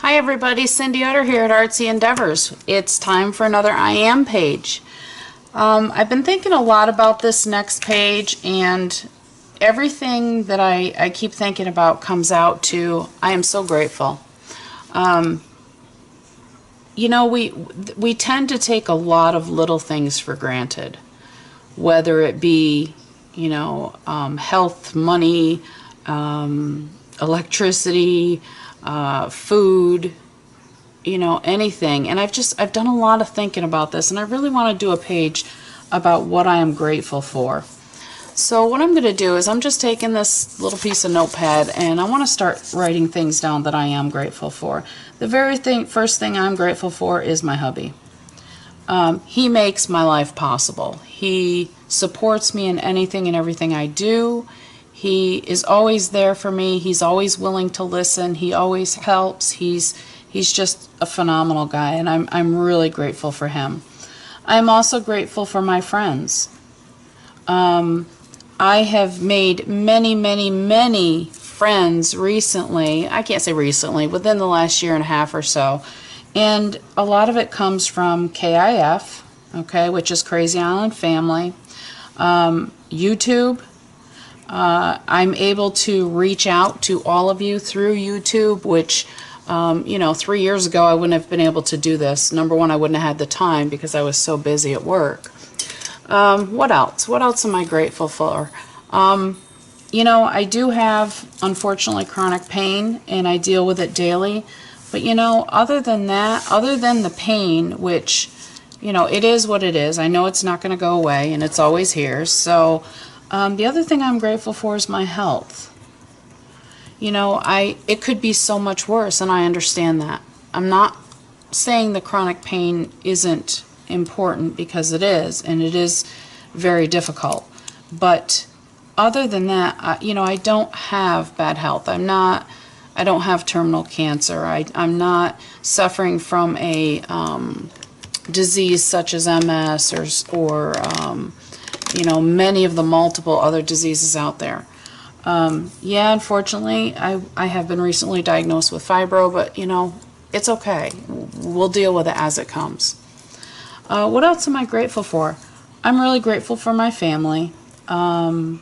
Hi everybody, Cindy Utter here at Artsy Endeavors. It's time for another I Am page. I've been thinking a lot about this next page, and everything that I keep thinking about comes out to I am so grateful. You know, we tend to take a lot of little things for granted, whether it be, you know, health, money, electricity, food, you know, anything. And I've done a lot of thinking about this, and I really want to do a page about what I am grateful for. So what I'm going to do is I'm just taking this little piece of notepad, and I want to start writing things down that I am grateful for. The first thing I'm grateful for is my hubby. He makes my life possible. He supports me in anything and everything I do. He is always there for me. He's always willing to listen. He always helps. He's just a phenomenal guy, and I'm really grateful for him. I'm also grateful for my friends. I have made many friends recently. I can't say recently, within the last year and a half or so. And a lot of it comes from KIF, okay, which is Crazy Island Family. YouTube. I'm able to reach out to all of you through YouTube, which, you know, 3 years ago I wouldn't have been able to do this. Number one, I wouldn't have had the time because I was so busy at work. What else? What else am I grateful for? You know, I do have, unfortunately, chronic pain, and I deal with it daily. But, you know, other than that, other than the pain, which, you know, it is what it is. I know it's not going to go away, and it's always here. So the other thing I'm grateful for is my health. You know, it could be so much worse, and I understand that. I'm not saying the chronic pain isn't important, because it is, and it is very difficult. But other than that, you know, I don't have bad health. I don't have terminal cancer. I'm not suffering from a disease such as MS or you know, many of the multiple other diseases out there. Yeah, unfortunately, I have been recently diagnosed with fibro, but, you know, it's okay. We'll deal with it as it comes. What else am I grateful for? I'm really grateful for my family. I'm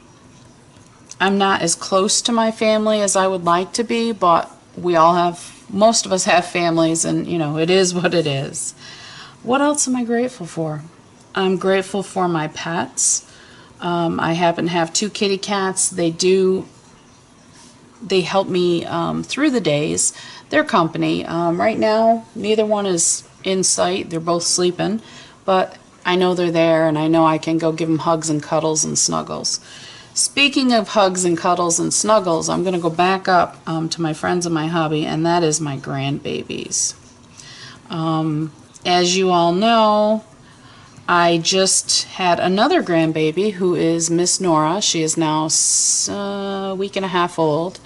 not as close to my family as I would like to be, but most of us have families, and, you know, it is what it is. What else am I grateful for? I'm grateful for my pets. I happen to have 2 kitty cats. They help me through the days. Their company. Right now, neither one is in sight. They're both sleeping, but I know they're there, and I know I can go give them hugs and cuddles and snuggles. Speaking of hugs and cuddles and snuggles, I'm going to go back up to my friends and my hubby, and that is my grandbabies. As you all know, I just had another grandbaby, who is Miss Nora. She is now a week and a half old.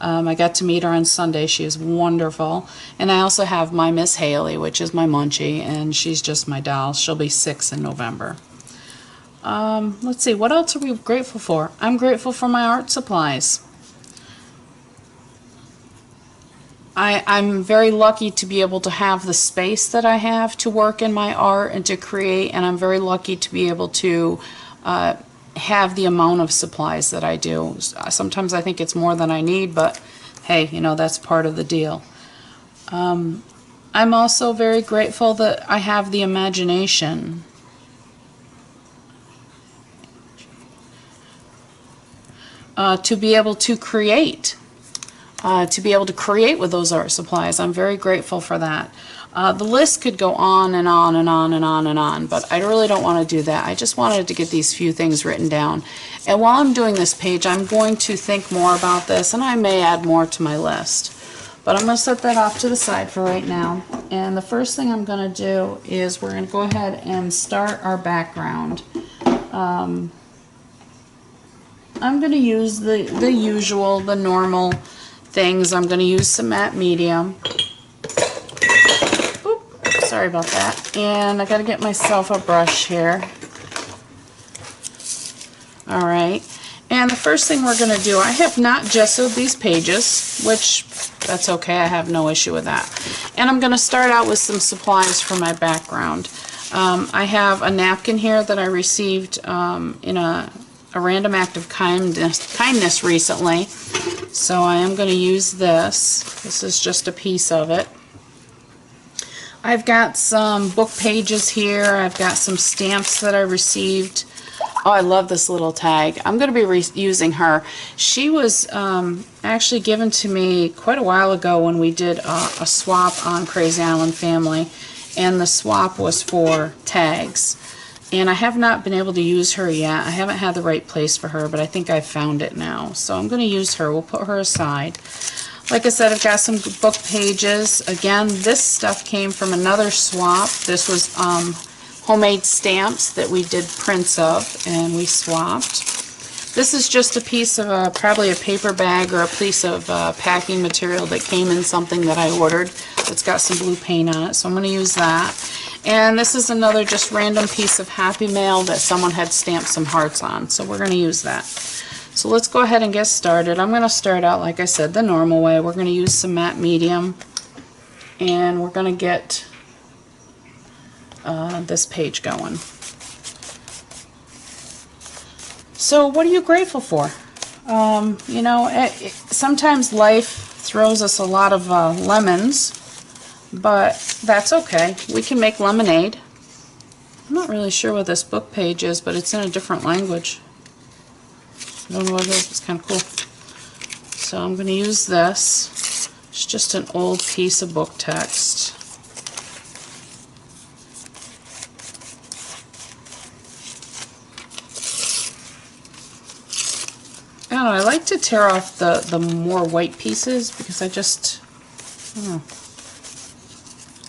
I got to meet her on Sunday. She is wonderful. And I also have my Miss Haley, which is my munchie, and she's just my doll. She'll be 6 in November. Let's see, what else are we grateful for? I'm grateful for my art supplies. I'm very lucky to be able to have the space that I have to work in my art and to create, and I'm very lucky to be able to have the amount of supplies that I do. Sometimes I think it's more than I need, but hey, you know, that's part of the deal. I'm also very grateful that I have the imagination. To be able to create. To be able to create with those art supplies. I'm very grateful for that. The list could go on and on and on and on and on, but I really don't want to do that. I just wanted to get these few things written down. And while I'm doing this page, I'm going to think more about this, and I may add more to my list. But I'm going to set that off to the side for right now. And the first thing I'm going to do is we're going to go ahead and start our background. I'm going to use the usual, the normal things. I'm going to use some matte medium. Oop, sorry about that. And I got to get myself a brush here. Alright. And the first thing we're going to do, I have not gessoed these pages, which That's okay. I have no issue with that. And I'm going to start out with some supplies for my background. I have a napkin here that I received in a random act of kindness recently. So I am going to use this. This is just a piece of it. I've got some book pages here. I've got some stamps that I received. Oh, I love this little tag. I'm going to be using her. She was actually given to me quite a while ago when we did a swap on Crazy Island Family, and the swap was for tags. And I have not been able to use her yet. I haven't had the right place for her, but I think I've found it now. So I'm going to use her. We'll put her aside. Like I said, I've got some book pages. Again, this stuff came from another swap. This was homemade stamps that we did prints of, and we swapped. This is just a piece of probably a paper bag or a piece of packing material that came in something that I ordered. It's got some blue paint on it, so I'm going to use that. And this is another just random piece of Happy Mail that someone had stamped some hearts on, so we're going to use that. So let's go ahead and get started. I'm going to start out, like I said, the normal way. We're going to use some matte medium, and we're going to get this page going. So what are you grateful for? You know, sometimes life throws us a lot of lemons, but that's okay. We can make lemonade. I'm not really sure what this book page is, but it's in a different language. I don't know what it is. It's kind of cool. So I'm going to use this. It's just an old piece of book text. I don't know, I like to tear off the more white pieces because I just, I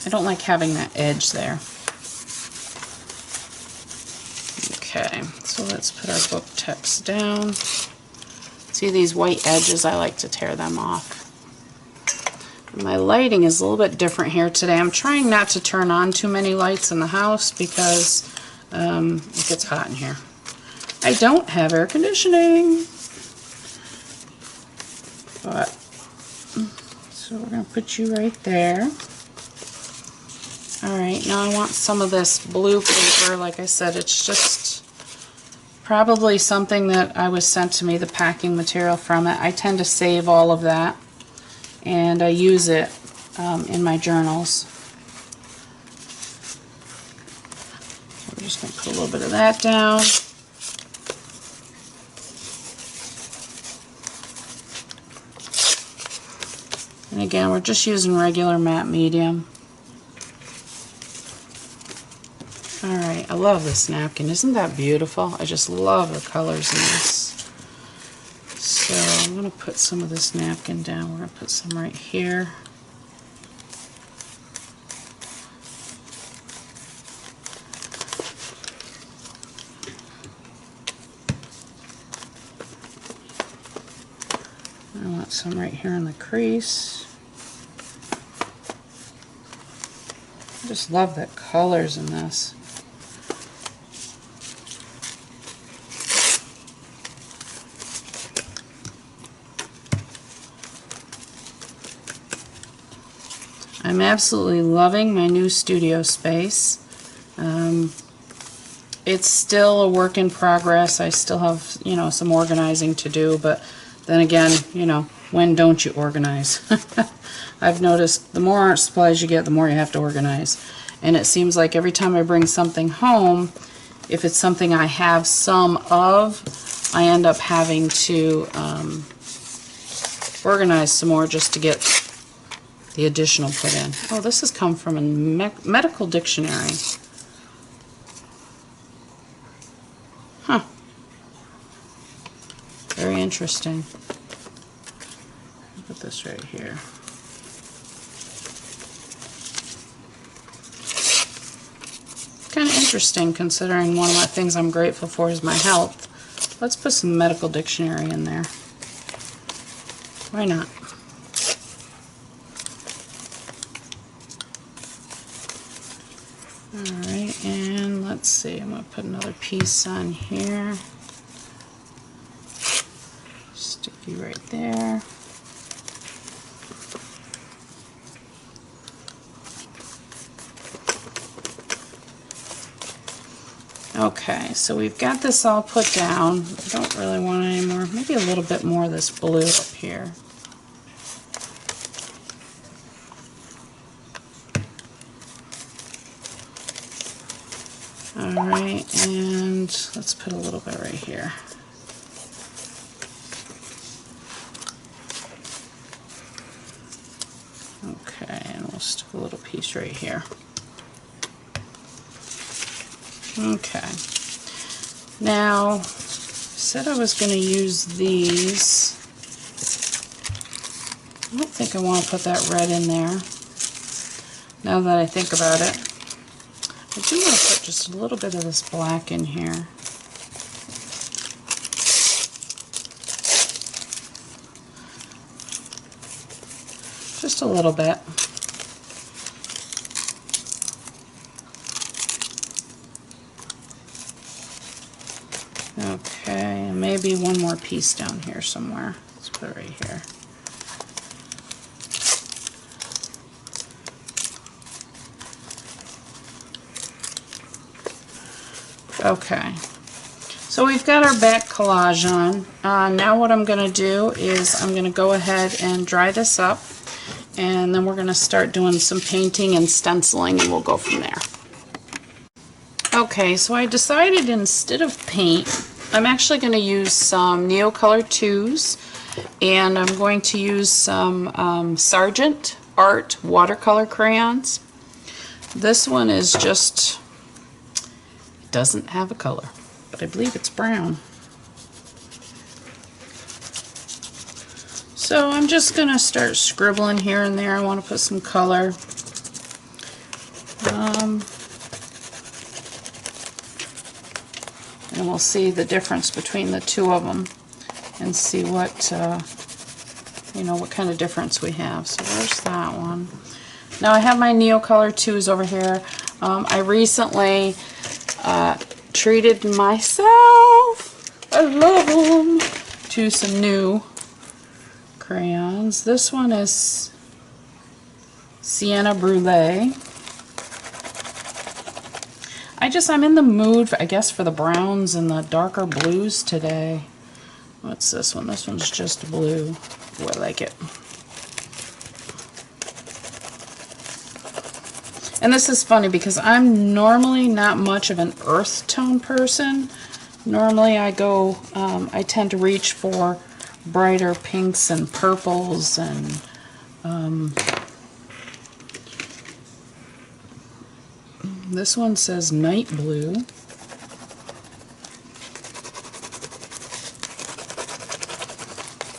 don't like having that edge there. Okay, so let's put our book text down. See these white edges, I like to tear them off. My lighting is a little bit different here today. I'm trying not to turn on too many lights in the house because it gets hot in here. I don't have air conditioning. But, so we're going to put you right there. Alright, now I want some of this blue paper. Like I said, it's just probably something that I was sent to me, the packing material from it. I tend to save all of that, and I use it in my journals. So I'm just going to put a little bit of that down. And again, we're just using regular matte medium. Alright, I love this napkin. Isn't that beautiful? I just love the colors in this. So I'm going to put some of this napkin down. We're going to put some right here. I want some right here in the crease. I just love the colors in this. I'm absolutely loving my new studio space. It's still a work in progress. I still have, you know, some organizing to do, but then again, you know, when don't you organize? I've noticed the more art supplies you get, the more you have to organize. And it seems like every time I bring something home, if it's something I have some of, I end up having to organize some more just to get the additional put in. Oh, this has come from a medical dictionary. Huh. Very interesting. Put this right here. Kind of interesting considering one of the things I'm grateful for is my health. Let's put some medical dictionary in there. Why not? Alright, and let's see, I'm going to put another piece on here. Stick you right there. Okay, so we've got this all put down. I don't really want any more, maybe a little bit more of this blue up here. Alright, and let's put a little bit right here. Okay, and we'll stick a little piece right here. Okay. Now, I said I was going to use these. I don't think I want to put that red in there, now that I think about it. I do want to put just a little bit of this black in here. Just a little bit. Okay, and maybe one more piece down here somewhere. Let's put it right here. Okay, so we've got our back collage on. Now what I'm going to do is I'm going to go ahead and dry this up, and then we're going to start doing some painting and stenciling, and we'll go from there. Okay, so I decided instead of paint, I'm actually going to use some Neocolor 2s, and I'm going to use some Sargent Art watercolor crayons. This one is just, it doesn't have a color, but I believe it's brown. So I'm just going to start scribbling here and there. I want to put some color. And we'll see the difference between the two of them and see what, what kind of difference we have. So there's that one. Now I have my Neocolor 2s over here. I recently treated myself, I love them, to some new crayons. This one is Sienna Brulee. I'm in the mood, I guess, for the browns and the darker blues today. What's this one? This one's just blue. Oh, I like it. And this is funny because I'm normally not much of an earth tone person. Normally I tend to reach for brighter pinks and purples and this one says night blue.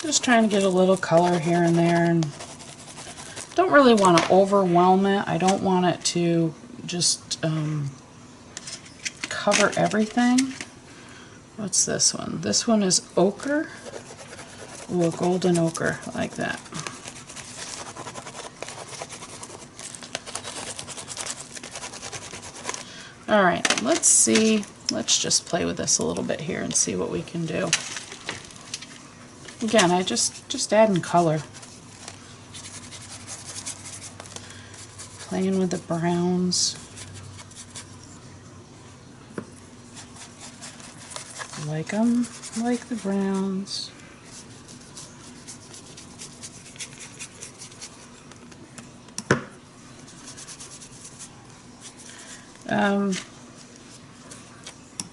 Just trying to get a little color here and there, and don't really want to overwhelm it. I don't want it to just cover everything. What's this one? This one is ochre. Ooh, a golden ochre, like that. Alright, let's see. Let's just play with this a little bit here and see what we can do. Again, I just adding color. Playing with the browns. Like them, like the browns. Let's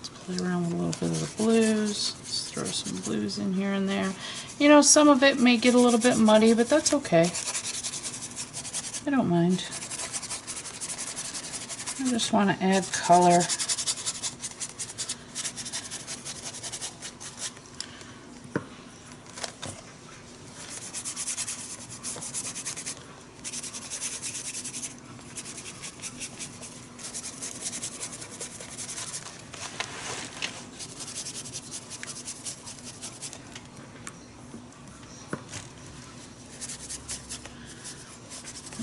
play around with a little bit of the blues. Let's throw some blues in here and there. You know, some of it may get a little bit muddy, but that's okay. I don't mind. I just want to add color.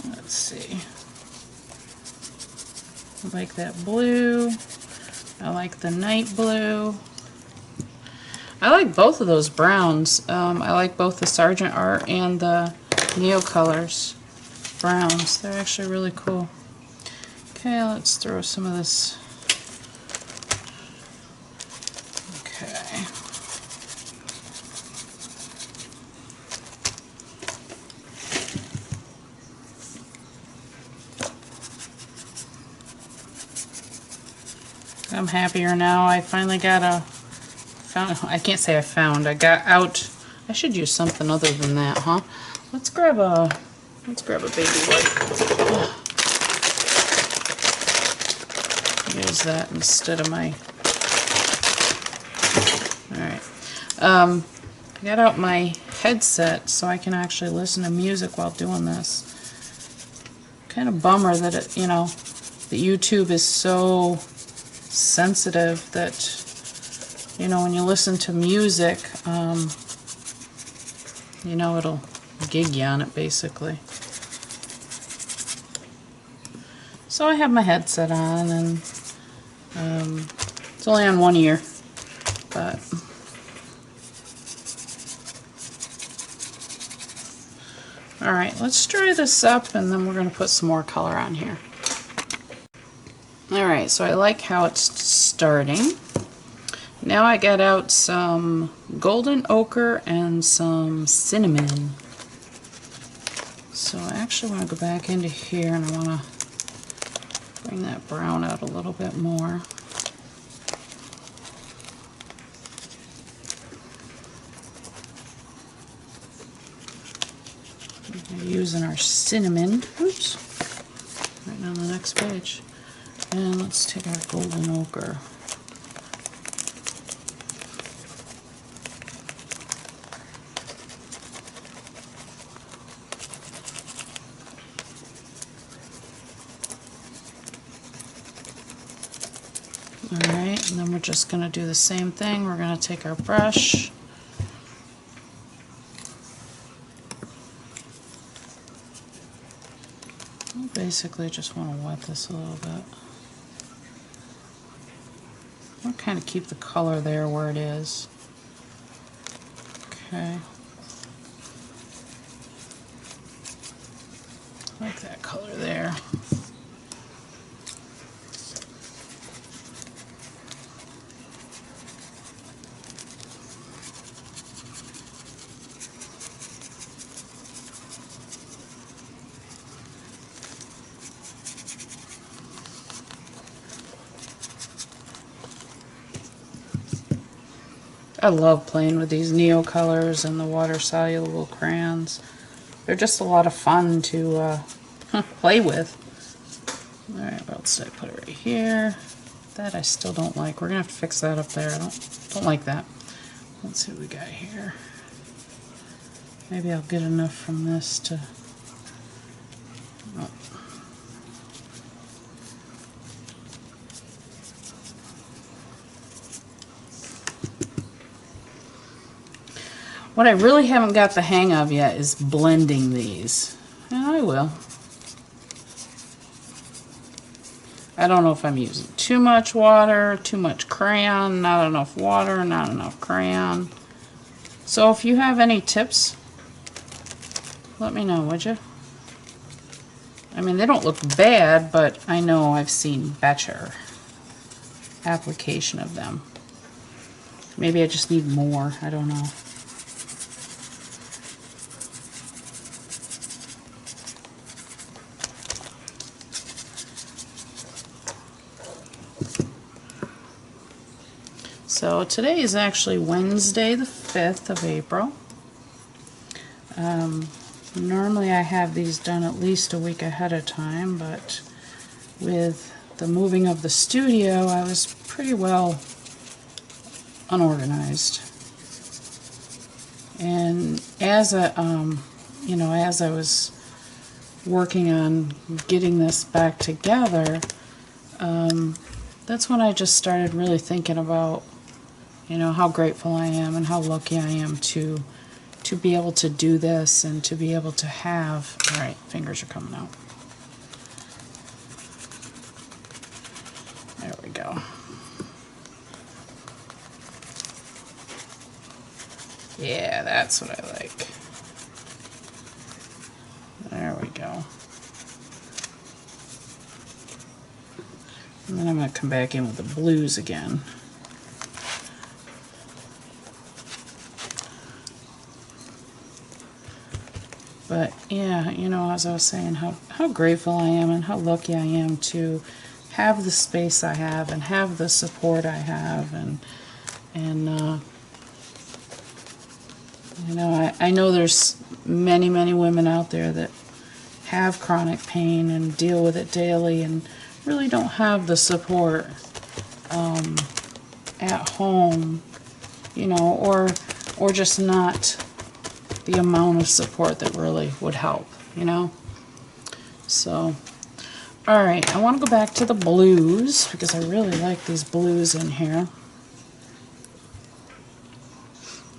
Let's see. I like that blue. I like the night blue. I like both of those browns. I like both the Sargent Art and the Neocolors browns. They're actually really cool. Okay, let's throw some of this I'm happier now. I finally got I can't say I got out. I should use something other than that, huh? Let's grab a baby wipe. Use that instead of my... Alright. I got out my headset so I can actually listen to music while doing this. Kind of bummer that it, you know, the YouTube is so sensitive that, you know, when you listen to music, you know, it'll gig you on it basically. So I have my headset on, and it's only on one ear, but alright, let's dry this up and then we're going to put some more color on here. Alright, so I like how it's starting. Now I got out some golden ochre and some cinnamon. So I actually want to go back into here and I want to bring that brown out a little bit more. We're using our cinnamon, oops, right on the next page. And let's take our golden ochre. Alright, and then we're just going to do the same thing. We're going to take our brush. I basically just want to wet this a little bit. I'll kind of keep the color there where it is. Okay. I like that color there. I love playing with these Neo colors and the water-soluble crayons. They're just a lot of fun to play with. Alright, what else did I put it right here? That I still don't like. We're going to have to fix that up there. I don't like that. Let's see what we got here. Maybe I'll get enough from this to... Oh. What I really haven't got the hang of yet is blending these. And I will. I don't know if I'm using too much water, too much crayon, not enough water, not enough crayon. So if you have any tips, let me know, would you? I mean, they don't look bad, but I know I've seen better application of them. Maybe I just need more, I don't know. So today is actually Wednesday the 5th of April. Normally I have these done at least a week ahead of time, but with the moving of the studio I was pretty well unorganized. And as you know, as I was working on getting this back together, that's when I just started really thinking about, you know, how grateful I am and how lucky I am to be able to do this and to be able to have... Alright, fingers are coming out. There we go. Yeah, that's what I like. There we go. And then I'm going to come back in with the blues again. But yeah, you know, as I was saying, how grateful I am and how lucky I am to have the space I have and have the support I have, and you know, I know there's many women out there that have chronic pain and deal with it daily and really don't have the support at home, you know, or just not the amount of support that really would help, you know. So, all right, I want to go back to the blues because I really like these blues in here.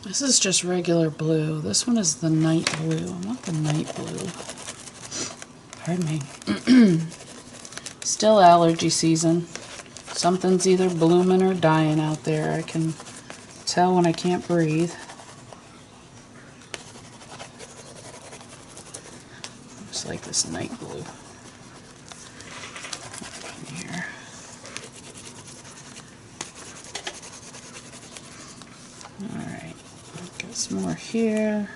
This is just regular blue. This one is the night blue. I want the night blue. Pardon me. Still allergy season. Something's either blooming or dying out there. I can tell when I can't breathe. Just like this night blue. Here. Alright, got some more here.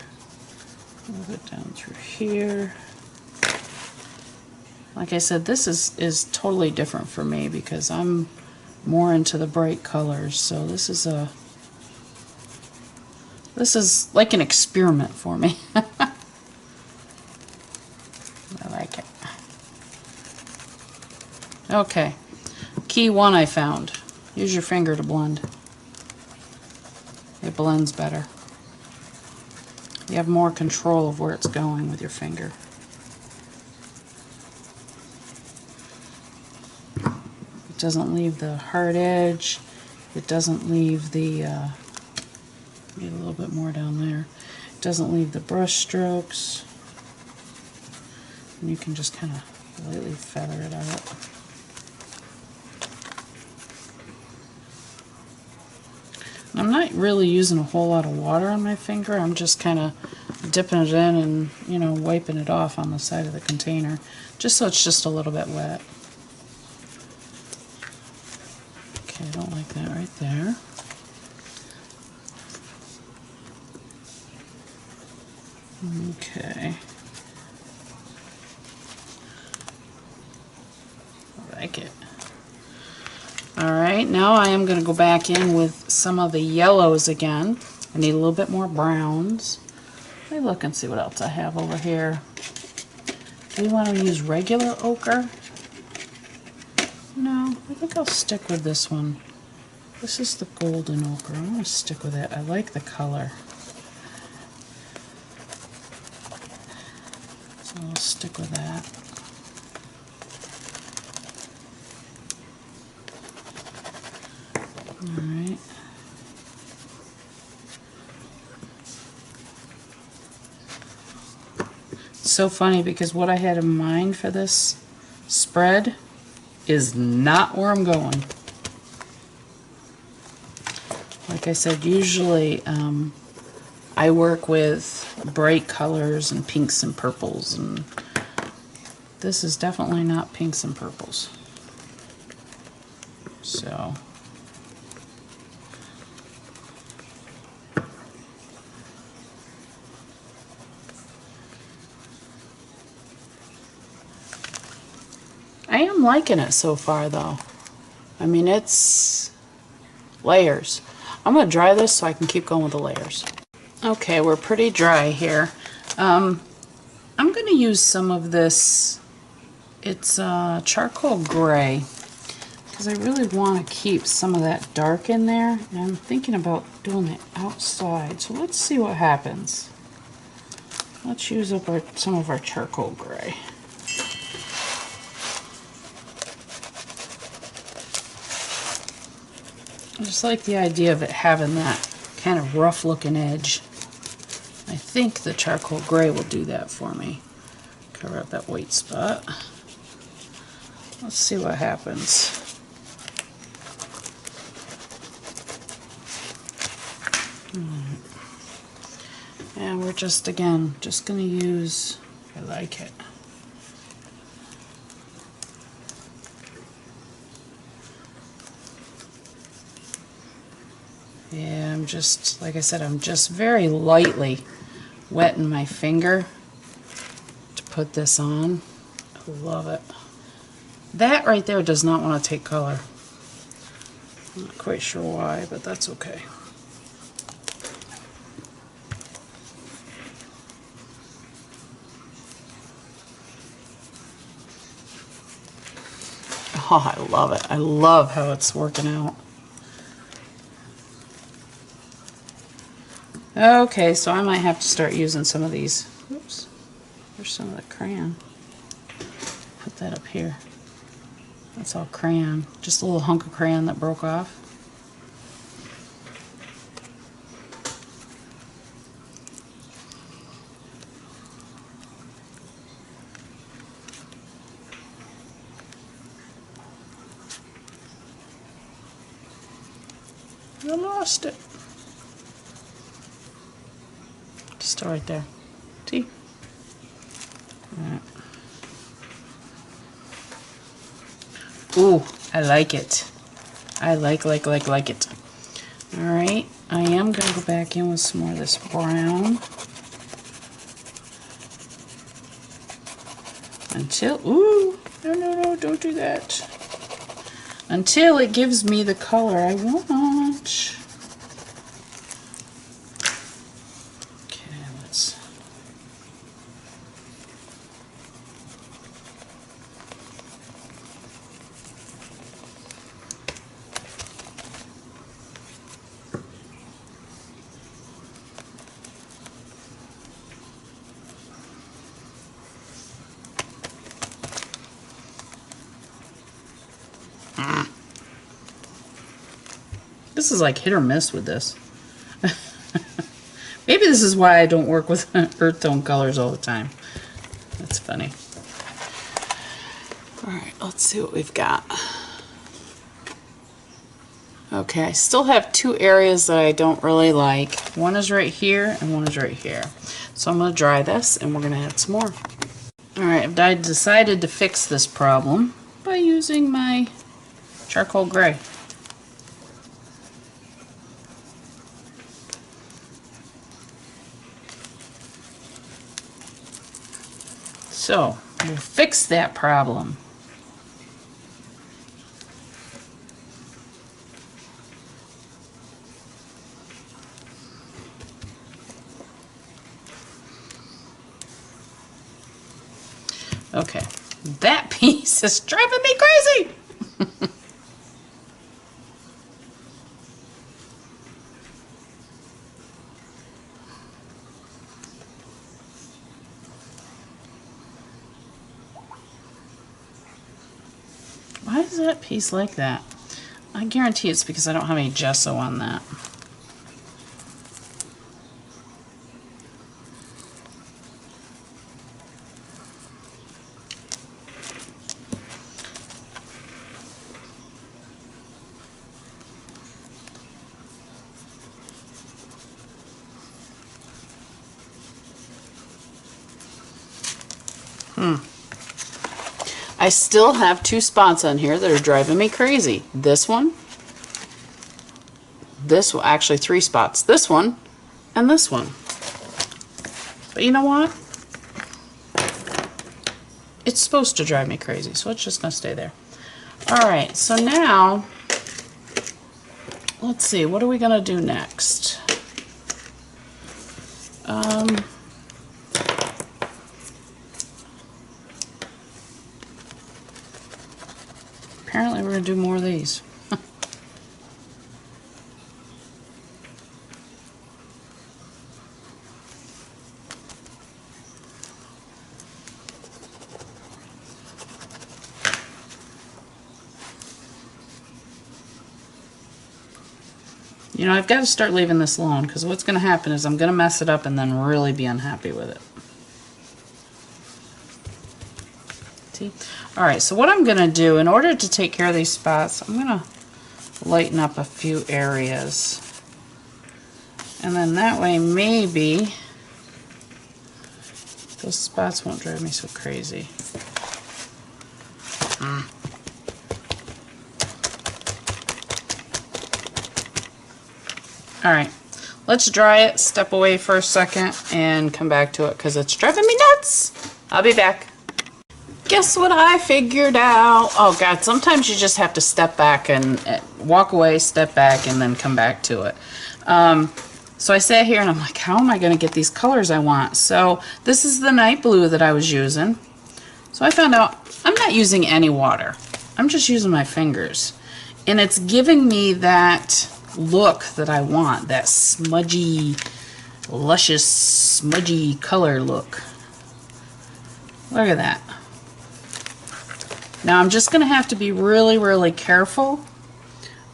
Move it down through here. Like I said, this is totally different for me because I'm more into the bright colors. So this is like an experiment for me. I like it. Okay, key one I found. Use your finger to blend. It blends better. You have more control of where it's going with your finger. It doesn't leave the hard edge. It doesn't leave the, maybe a little bit more down there. It doesn't leave the brush strokes. And you can just kind of lightly feather it out. I'm not really using a whole lot of water on my finger. I'm just kind of dipping it in and, you know, wiping it off on the side of the container, just so it's just a little bit wet. Okay, I don't like that right there. Okay. I like it. Alright, now I am going to go back in with some of the yellows again. I need a little bit more browns. Let me look and see what else I have over here. Do we want to use regular ochre? No, I think I'll stick with this one. This is the golden ochre. I'm going to stick with it. I like the color. So I'll stick with that. Alright. It's so funny because what I had in mind for this spread is not where I'm going. Like I said, usually I work with bright colors and pinks and purples, and this is definitely not pinks and purples. So I am liking it so far, though. I mean, it's layers. I'm going to dry this so I can keep going with the layers. Okay, we're pretty dry here. I'm going to use some of this. It's charcoal gray, because I really want to keep some of that dark in there. And I'm thinking about doing the outside. So let's see what happens. Let's use up some of our charcoal gray. I just like the idea of it having that kind of rough looking edge. I think the charcoal gray will do that for me. Cover up that white spot. Let's see what happens. And we're just, again, just going to use, I like it. Yeah, I'm just, like I said, I'm just very lightly wetting my finger to put this on. I love it. That right there does not want to take color. I'm not quite sure why, but that's okay. Oh, I love it. I love how it's working out. Okay, so I might have to start using some of these. Oops, there's some of the crayon. Put that up here. That's all crayon. Just a little hunk of crayon that broke off. I lost it. Just right there. See? All right. Ooh, I like it. I like it. All right, I am going to go back in with some more of this brown. Until, ooh, no, don't do that. Until it gives me the color I want. Okay, let's... This is like hit or miss with this. Maybe this is why I don't work with earth tone colors all the time. That's funny. Alright, let's see what we've got. Okay, I still have two areas that I don't really like. One is right here and one is right here. So I'm going to dry this and we're going to add some more. Alright, I decided to fix this problem by using my charcoal gray. So, we'll fix that problem. Okay, that piece is driving me crazy! Why is that piece like that? I guarantee it's because I don't have any gesso on that. I still have two spots on here that are driving me crazy. This one, actually three spots. This one, and this one. But you know what? It's supposed to drive me crazy, so it's just going to stay there. Alright, so now, let's see, what are we going to do next? Apparently we're going to do more of these. You know, I've got to start leaving this alone because what's going to happen is I'm going to mess it up and then really be unhappy with it. See? Alright, so what I'm going to do, in order to take care of these spots, I'm going to lighten up a few areas. And then that way maybe those spots won't drive me so crazy. Alright, let's dry it, step away for a second, and come back to it because it's driving me nuts. I'll be back. guess what I figured out? Oh God, sometimes you just have to step back and walk away, step back, and then come back to it. So I sat here and I'm like, how am I going to get these colors I want? So this is the night blue that I was using. So I found out I'm not using any water. I'm just using my fingers. And it's giving me that look that I want, that smudgy, luscious, smudgy color look. Look at that. Now I'm just going to have to be really, really careful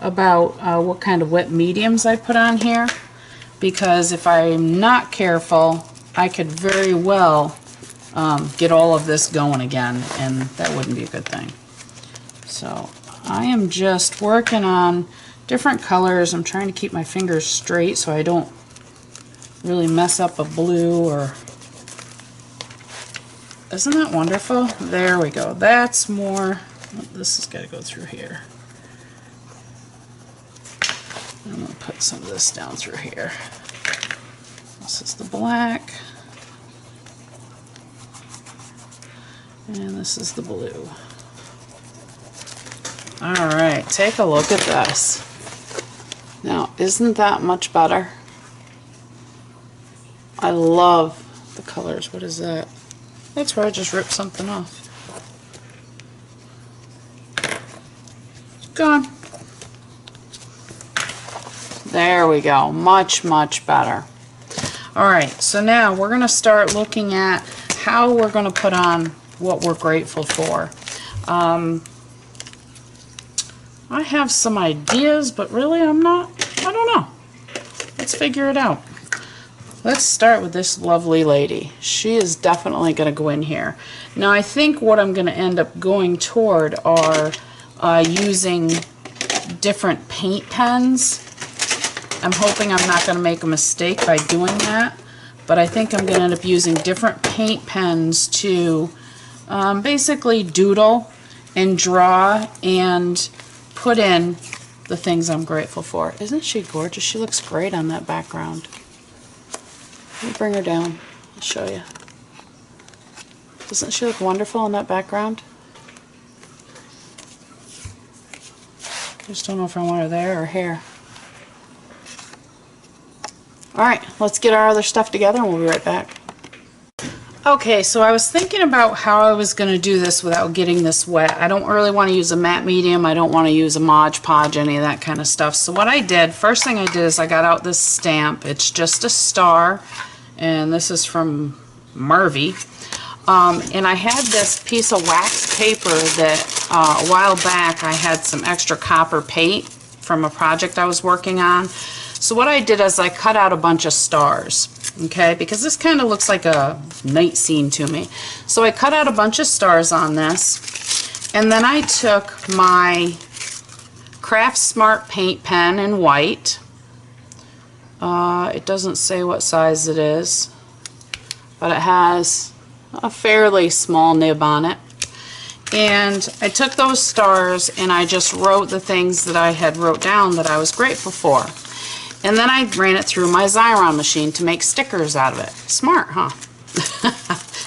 about what kind of wet mediums I put on here, because if I'm not careful, I could very well get all of this going again, and that wouldn't be a good thing. So I am just working on different colors. I'm trying to keep my fingers straight so I don't really mess up a blue. Or isn't that wonderful? There we go. That's more. This has got to go through here. I'm going to put some of this down through here. This is the black. And this is the blue. Alright, take a look at this. Now, isn't that much better? I love the colors. What is that? That's where I just ripped something off. It's gone. There we go. Much, much better. Alright, so now we're going to start looking at how we're going to put on what we're grateful for. I have some ideas, but really I don't know. Let's figure it out. Let's start with this lovely lady. She is definitely going to go in here. Now I think what I'm going to end up going toward are using different paint pens. I'm hoping I'm not going to make a mistake by doing that, but I think I'm going to end up using different paint pens to basically doodle and draw and put in the things I'm grateful for. Isn't she gorgeous? She looks great on that background. Let me bring her down. I'll show you. Doesn't she look wonderful in that background? I just don't know if I want her there or here. Alright, let's get our other stuff together and we'll be right back. Okay, so I was thinking about how I was going to do this without getting this wet. I don't really want to use a matte medium. I don't want to use a Mod Podge, any of that kind of stuff. So what I did, first thing I did is I got out this stamp. It's just a star, and this is from Marvy. And I had this piece of wax paper that a while back I had some extra copper paint from a project I was working on. So what I did is I cut out a bunch of stars, okay, because this kind of looks like a night scene to me. So I cut out a bunch of stars on this, and then I took my Craft Smart paint pen in white. It doesn't say what size it is, but it has a fairly small nib on it. And I took those stars and I just wrote the things that I had wrote down that I was grateful for. And then I ran it through my Xyron machine to make stickers out of it. Smart, huh?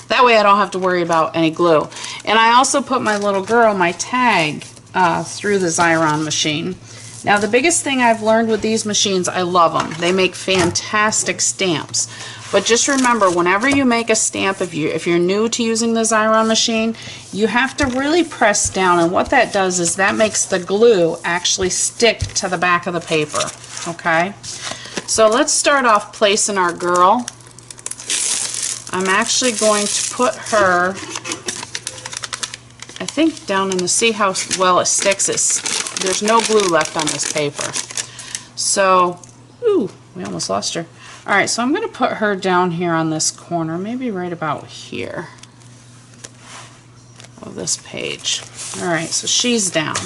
That way I don't have to worry about any glue. And I also put my little girl, my tag, through the Xyron machine. Now the biggest thing I've learned with these machines, I love them. They make fantastic stamps. But just remember, whenever you make a stamp, if you're new to using the Xyron machine, you have to really press down. And what that does is that makes the glue actually stick to the back of the paper. Okay, so let's start off placing our girl. I'm actually going to put her, I think down in the, see how well it sticks. There's no glue left on this paper. So, ooh, we almost lost her. Alright, so I'm going to put her down here on this corner, maybe right about here of this page. Alright, so she's down.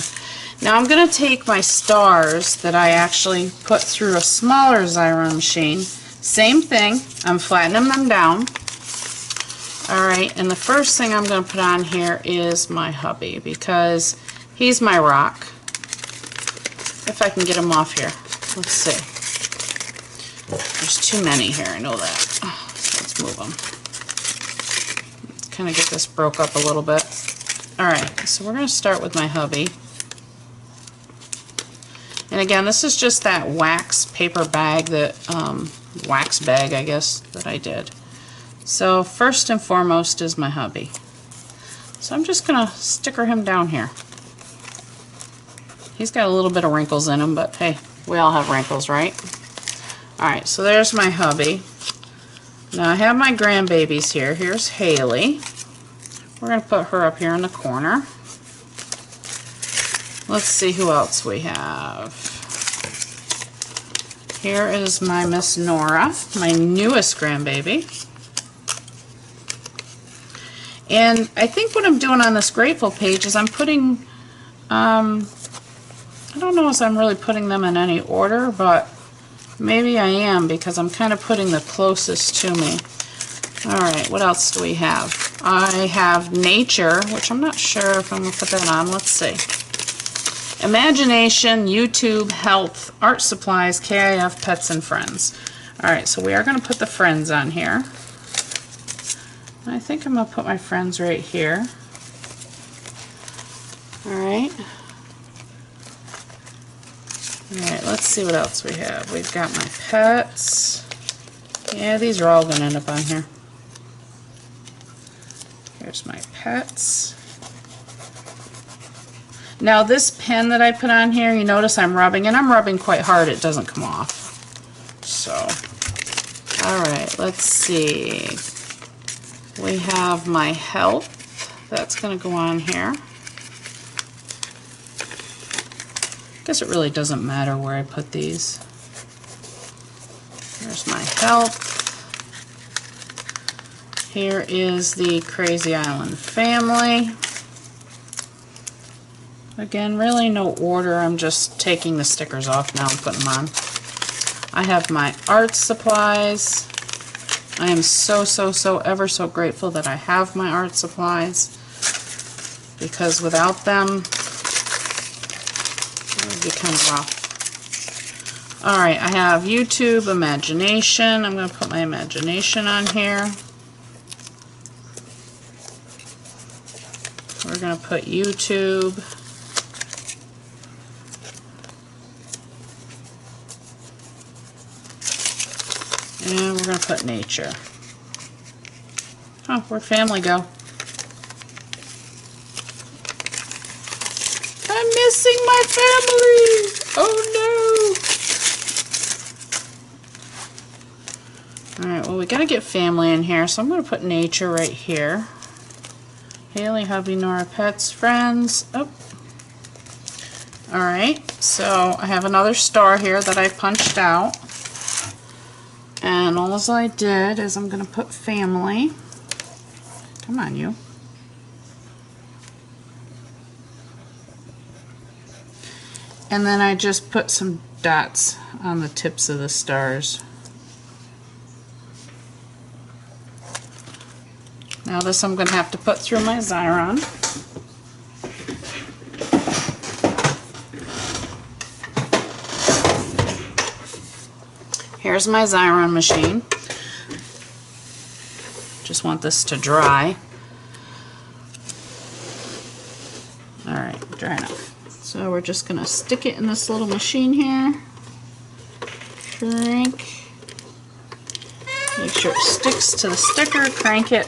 Now I'm going to take my stars that I actually put through a smaller Xyron machine. Same thing, I'm flattening them down. Alright, and the first thing I'm going to put on here is my hubby, because he's my rock. If I can get him off here. Let's see. There's too many here, I know that. Oh, so let's move them. Let's kind of get this broke up a little bit. Alright, so we're going to start with my hubby. And again, this is just that wax paper bag that, wax bag, I guess, that I did. So first and foremost is my hubby. So I'm just going to sticker him down here. He's got a little bit of wrinkles in him, but hey, we all have wrinkles, right? Alright, so there's my hubby. Now I have my grandbabies here. Here's Haley. We're going to put her up here in the corner. Let's see who else we have. Here is my Miss Nora, my newest grandbaby. And I think what I'm doing on this Grateful page is I'm putting, I don't know if I'm really putting them in any order, but maybe I am because I'm kind of putting the closest to me. Alright, what else do we have? I have Nature, which I'm not sure if I'm going to put that on. Let's see. Imagination, YouTube, Health, Art Supplies, KIF, Pets and Friends. Alright, so we are going to put the Friends on here. I think I'm going to put my Friends right here. Alright. Alright, let's see what else we have. We've got my pets. Yeah, these are all going to end up on here. Here's my pets. Now this pen that I put on here, you notice I'm rubbing, and I'm rubbing quite hard. It doesn't come off. So, alright, let's see. We have my Health. That's going to go on here. I guess it really doesn't matter where I put these. There's my Health. Here is the Crazy Island Family. Again, really no order. I'm just taking the stickers off now and putting them on. I have my art supplies. I am so ever so grateful that I have my art supplies, because without them it would be kind of rough. Alright, I have YouTube, Imagination. I'm going to put my Imagination on here. We're going to put YouTube. And we're going to put Nature. Oh, where'd Family go? I'm missing my family! Oh no! Alright, well we got to get Family in here, so I'm going to put Nature right here. Haley, hubby, Nora, pets, friends. Oh. Alright, so I have another star here that I punched out. And all I did is I'm going to put Family. Come on, you. And then I just put some dots on the tips of the stars. Now this I'm going to have to put through my Xyron. Here's my Xyron machine. Just want this to dry. Alright, dry enough. So we're just going to stick it in this little machine here. Crank. Make sure it sticks to the sticker. Crank it.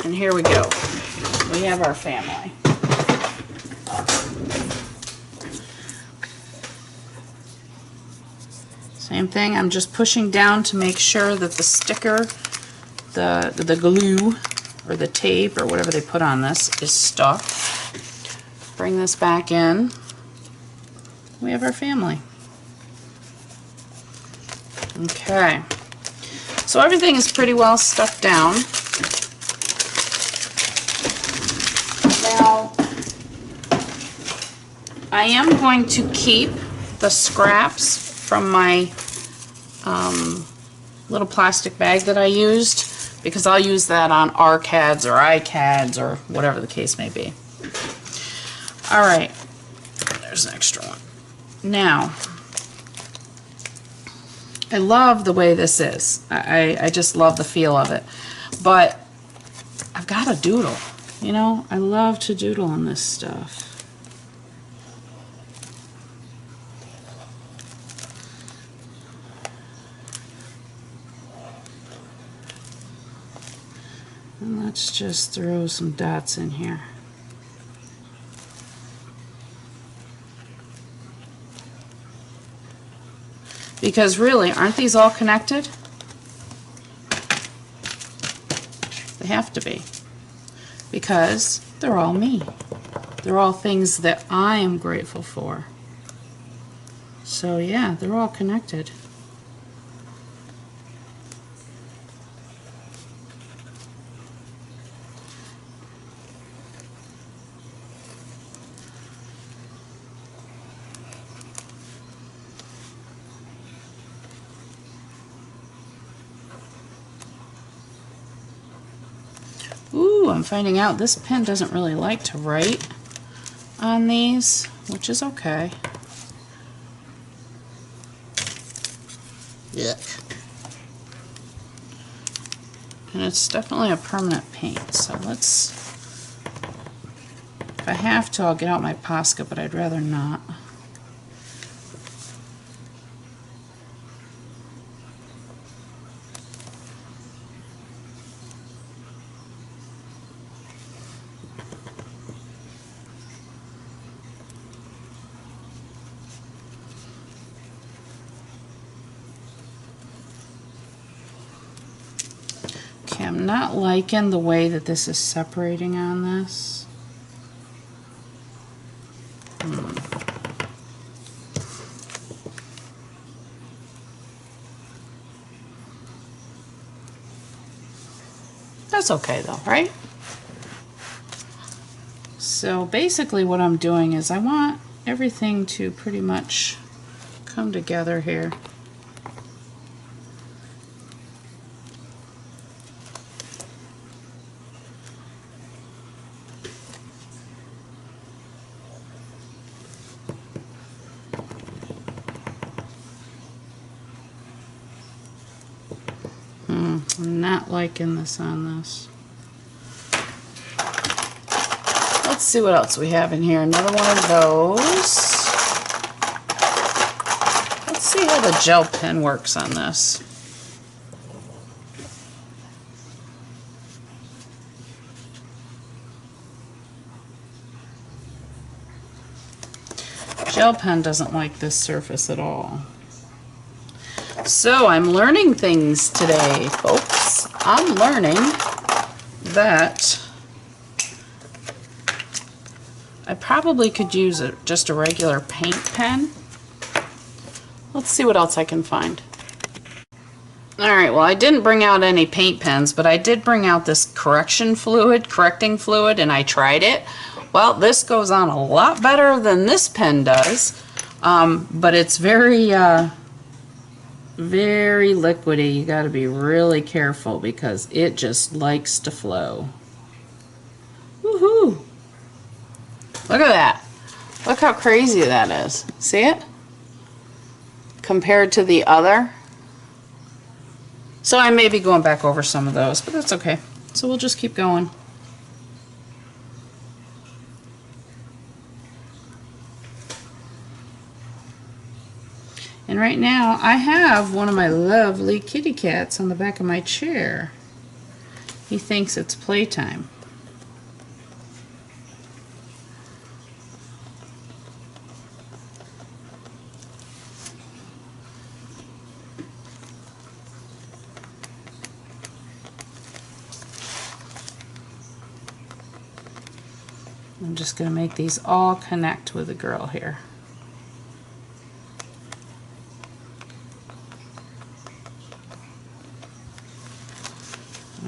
And here we go. We have our Family. Same thing, I'm just pushing down to make sure that the sticker, the glue, or the tape, or whatever they put on this, is stuck. Bring this back in. We have our Family. Okay. So everything is pretty well stuck down. Now, I am going to keep the scraps from my little plastic bag that I used, because I'll use that on RCADs or iCads or whatever the case may be. Alright, there's an extra one. Now, I love the way this is. I just love the feel of it. But I've got a doodle. You know, I love to doodle on this stuff. And let's just throw some dots in here. Because really, aren't these all connected? They have to be. Because they're all me. They're all things that I am grateful for. So yeah, they're all connected. Ooh, I'm finding out this pen doesn't really like to write on these, which is okay. Yuck. And it's definitely a permanent paint, so let's, if I have to, I'll get out my Posca, but I'd rather not. Okay, I'm not liking the way that this is separating on this. That's okay though, right? So basically what I'm doing is I want everything to pretty much come together here. I'm not liking this on this. Let's see what else we have in here. Another one of those. Let's see how the gel pen works on this. Gel pen doesn't like this surface at all. So I'm learning things today, folks. I'm learning that I probably could use just a regular paint pen. Let's see what else I can find. Alright, well I didn't bring out any paint pens, but I did bring out this correcting fluid, and I tried it. Well, this goes on a lot better than this pen does, but it's very liquidy. You got to be really careful because it just likes to flow. Woohoo! Look at that. Look how crazy that is. See it? Compared to the other. So I may be going back over some of those, but that's okay. So we'll just keep going. And right now I have one of my lovely kitty cats on the back of my chair. He thinks it's playtime. I'm just going to make these all connect with the girl here.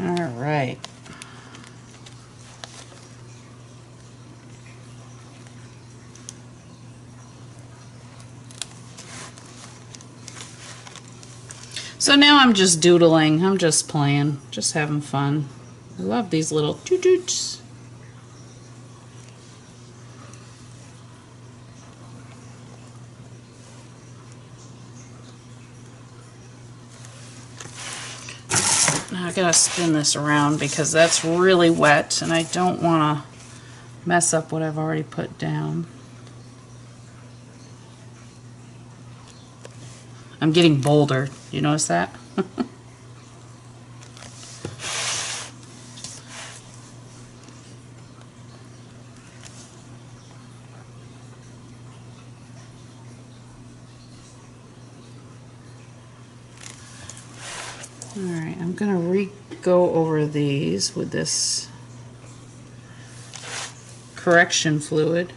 All right. So now I'm just doodling. I'm just playing, just having fun. I love these little toot-toots. I gotta spin this around because that's really wet and I don't want to mess up what I've already put down. I'm getting bolder. You notice that? Alright, I'm going to go over these with this correction fluid.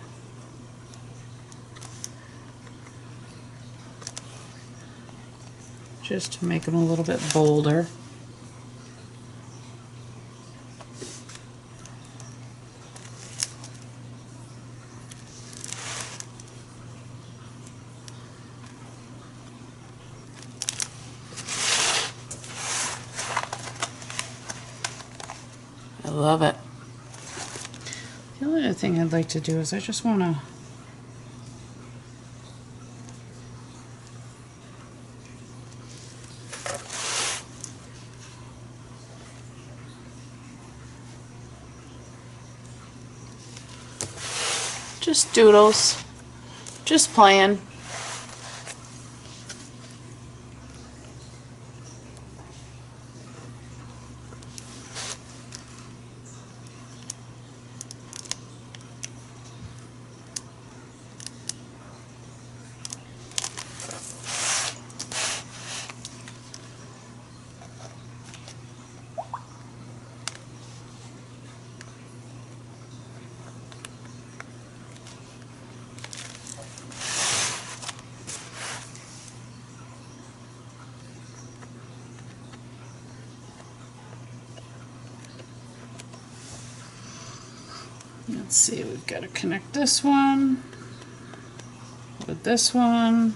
Just to make them a little bit bolder. I love it. The only other thing I'd like to do is I just want to just doodles, just playing. Let's see, we've got to connect this one with this one.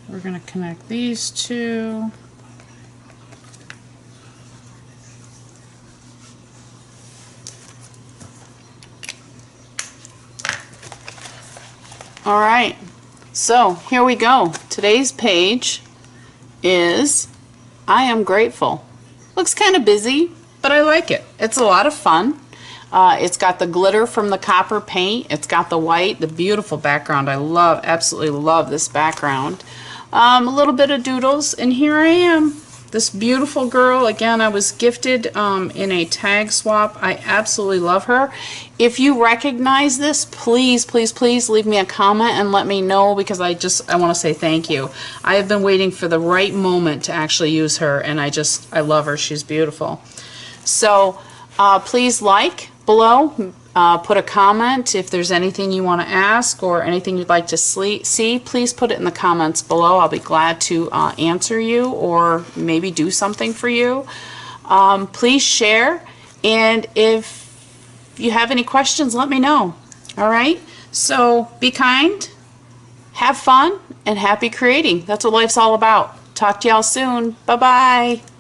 We're going to connect these two. All right, so here we go. Today's page is I am grateful. Looks kind of busy, but I like it. It's a lot of fun. It's got the glitter from the copper paint. It's got the white, the beautiful background. I love, absolutely love this background. A little bit of doodles, and here I am. This beautiful girl. Again, I was gifted in a tag swap. I absolutely love her. If you recognize this, please, please, please leave me a comment and let me know, because I want to say thank you. I have been waiting for the right moment to actually use her, and I love her. She's beautiful. So please like below, put a comment if there's anything you want to ask or anything you'd like to see. Please put it in the comments below. I'll be glad to answer you or maybe do something for you. Please share, and if you have any questions, let me know. All right, so be kind, have fun, and happy creating. That's what life's all about. Talk to y'all soon. Bye bye.